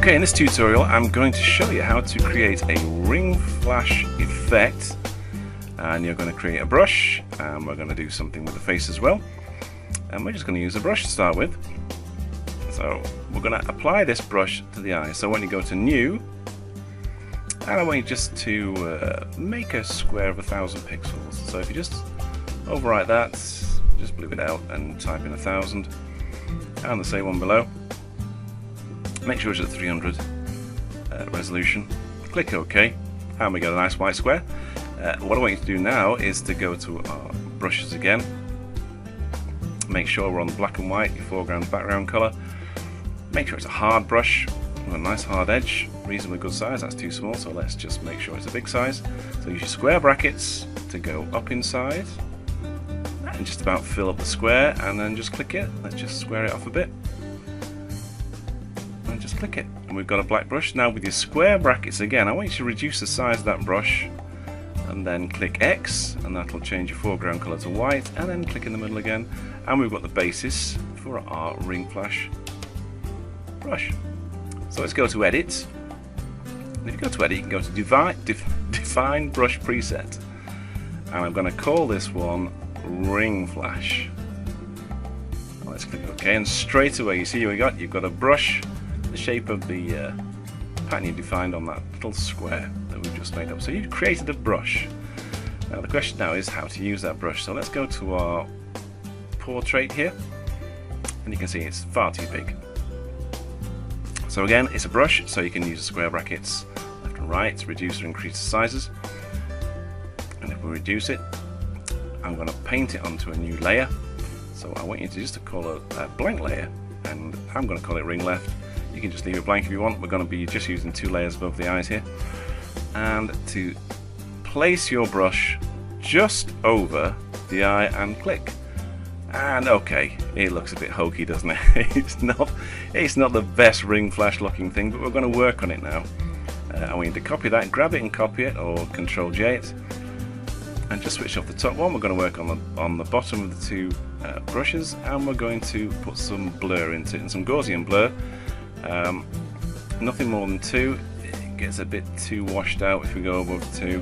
Okay, in this tutorial I'm going to show you how to create a ring flash effect, and you're going to create a brush, and we're going to do something with the face as well, and we're just going to use a brush to start with. So we're going to apply this brush to the eye. So when you go to new, and I want you just to make a square of 1000 pixels. So if you just overwrite that, just blue it out and type in 1000, and the same one below. Make sure it's at 300 resolution. Click OK, and we get a nice white square. What I want you to do now is to go to our brushes again. Make sure we're on black and white, your foreground, background color. Make sure it's a hard brush with a nice hard edge, reasonably good size. That's too small, so let's just make sure it's a big size. So use your square brackets to go up inside and just about fill up the square, and then just click it. Let's just square it off a bit. And just click it, and we've got a black brush. Now with your square brackets again, I want you to reduce the size of that brush, and then click X, and that'll change your foreground color to white, and then click in the middle again, and we've got the basis for our ring flash brush. So let's go to Edit, and if you go to Edit, you can go to Define Brush Preset, and I'm going to call this one Ring Flash. Let's click OK, and straight away you see you've got a brush the shape of the pattern you defined on that little square that we've just made up. So you've created a brush. Now the question now is how to use that brush. So let's go to our portrait here, and you can see it's far too big. So again, it's a brush, so you can use the square brackets left and right to reduce or increase the sizes. And if we reduce it, I'm going to paint it onto a new layer. So I want you to just call it a blank layer, and I'm going to call it ring left. You can just leave it blank if you want. We're going to be just using 2 layers above the eyes here. And to place your brush just over the eye and click. And okay, it looks a bit hokey, doesn't it? It's not the best ring flash looking thing, but we're going to work on it now. I want you to copy that, grab it and copy it, or Control J it, and just switch off the top one. We're going to work on the bottom of the 2 brushes, and we're going to put some blur into it, and some Gaussian blur. Nothing more than 2. It gets a bit too washed out if we go above 2,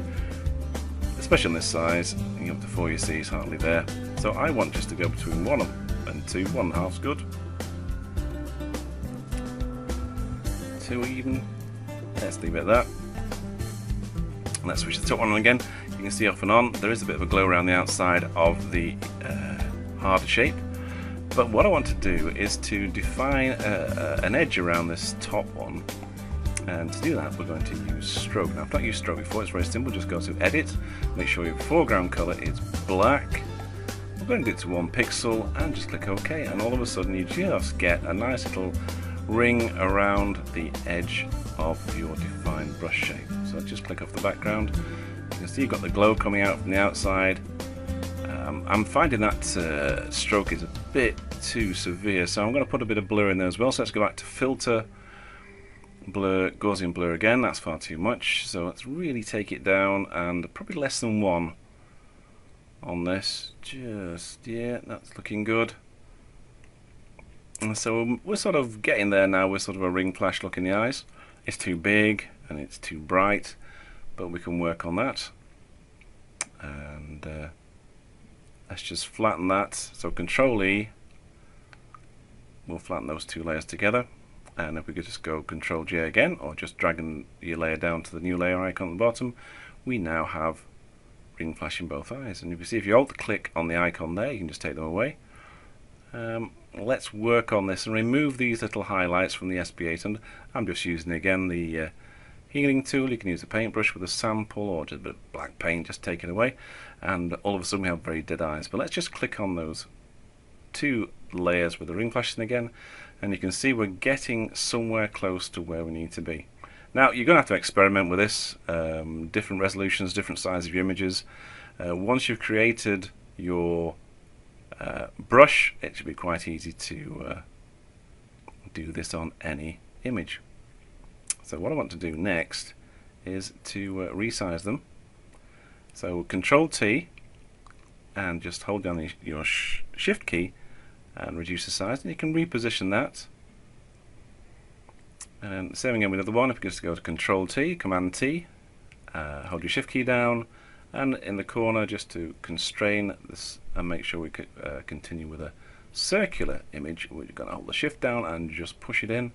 especially on this size. Up to 4 you see it's hardly there. So I want just to go between 1 and 2. 1.5's good. 2 even. Let's leave it at that. Let's switch the top one on again. You can see off and on there is a bit of a glow around the outside of the harder shape. But what I want to do is to define an edge around this top one, and to do that we're going to use stroke. Now I've not used stroke before, it's very simple. Just go to Edit, make sure your foreground color is black. We're going to do it to 1 pixel and just click OK, and all of a sudden you just get a nice little ring around the edge of your defined brush shape. So just click off the background. You can see you've got the glow coming out from the outside. I'm finding that stroke is a bit too severe, so I'm going to put a bit of blur in there as well. So let's go back to Filter, Blur, Gaussian blur again. That's far too much, so let's really take it down, and probably less than 1 on this. Yeah, that's looking good. And so we're sort of getting there now. We're sort of a ring flash look in the eyes. It's too big and it's too bright, but we can work on that. And let's just flatten that. So Control E will flatten those 2 layers together. And if we could just go Control J again, or just dragging your layer down to the new layer icon at the bottom, we now have ring flash in both eyes. And you can see if you alt click on the icon there, you can just take them away. Let's work on this and remove these little highlights from the SB8, and I'm just using again the healing tool. You can use a paintbrush with a sample, or just a bit of black paint, just take it away, and all of a sudden we have very dead eyes. But let's just click on those 2 layers with the ring flashing again, and you can see we're getting somewhere close to where we need to be. Now you're going to have to experiment with this, different resolutions, different sizes of your images. Once you've created your brush, it should be quite easy to do this on any image. So what I want to do next is to resize them. So Control T, and just hold down your Shift key and reduce the size, and you can reposition that And same again with the other one. If you just go to Control T, Command T, hold your Shift key down, and in the corner just to constrain this and make sure we could continue with a circular image, we're going to hold the Shift down and just push it in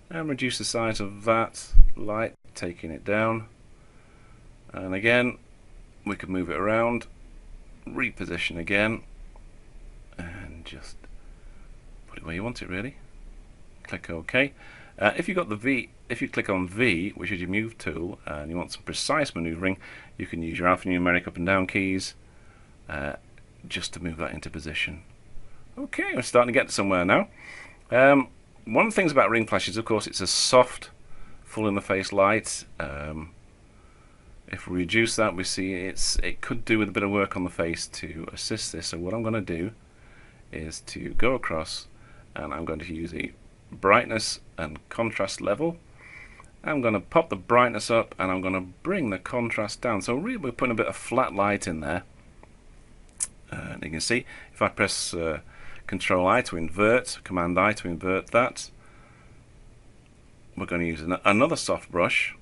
and reduce the size of that light, taking it down. And again, we could move it around, reposition again, and just put it where you want it really. Click OK. If you got the V, if you click on V, which is your move tool, and you want some precise maneuvering, you can use your alphanumeric up and down keys just to move that into position. Okay, we're starting to get somewhere now. One of the things about ring flashes, of course, it's a soft, full-in-the-face light. If we reduce that, we see it could do with a bit of work on the face to assist this. So what I'm going to do is to go across, and I'm going to use a brightness and contrast level. I'm going to pop the brightness up, and I'm going to bring the contrast down. So really, we're putting a bit of flat light in there. And you can see if I press Control I to invert, Command I to invert that. We're going to use another soft brush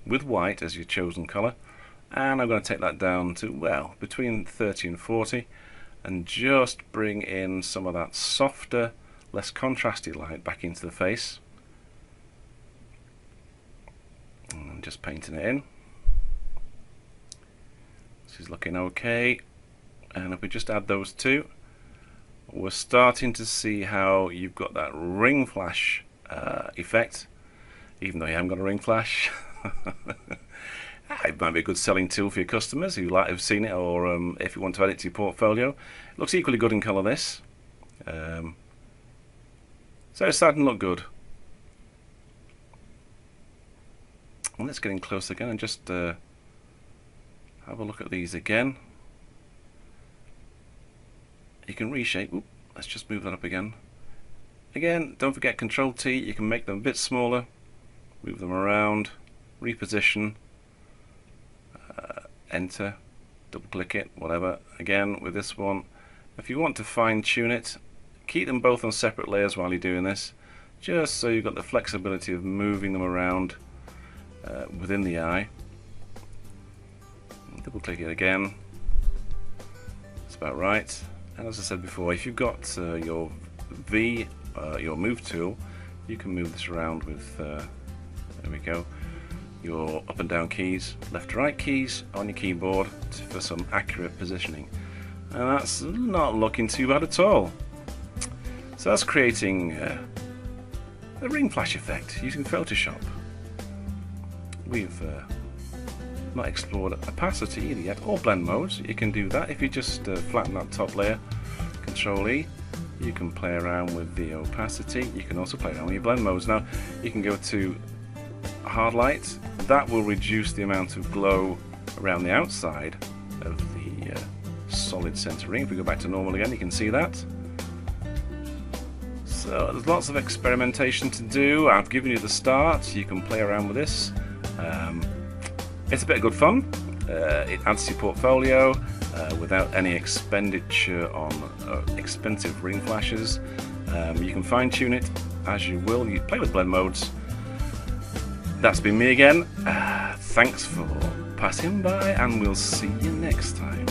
with white as your chosen color, and I'm going to take that down to, well, between 30 and 40, and just bring in some of that softer, less contrasty light back into the face. And I'm just painting it in. This is looking okay, and if we just add those two, we're starting to see how you've got that ring flash effect, even though you haven't got a ring flash. It might be a good selling tool for your customers who might have seen it, or if you want to add it to your portfolio. It looks equally good in colour, this. So it's starting to look good. And let's get in close again and just have a look at these again. You can reshape. Oop, let's just move that up again. Again, don't forget Control T. You can make them a bit smaller, move them around, reposition, enter, double click it, whatever. Again, with this one, if you want to fine tune it, keep them both on separate layers while you're doing this, just so you've got the flexibility of moving them around within the eye. Double click it again. That's about right. And as I said before, if you've got your V, your move tool, you can move this around with, there we go, your up and down keys, left to right keys on your keyboard for some accurate positioning. And that's not looking too bad at all. So that's creating the ring flash effect using Photoshop. We've not explored opacity either yet, or blend modes. You can do that if you just flatten that top layer, Control E. You can play around with the opacity. You can also play around with your blend modes. Now you can go to hard light. That will reduce the amount of glow around the outside of the solid center ring. If we go back to normal again, you can see that. So there's lots of experimentation to do. I've given you the start. You can play around with this. It's a bit of good fun. It adds to your portfolio without any expenditure on expensive ring flashes. You can fine tune it as you will. You play with blend modes. That's been me again. Thanks for passing by, and we'll see you next time.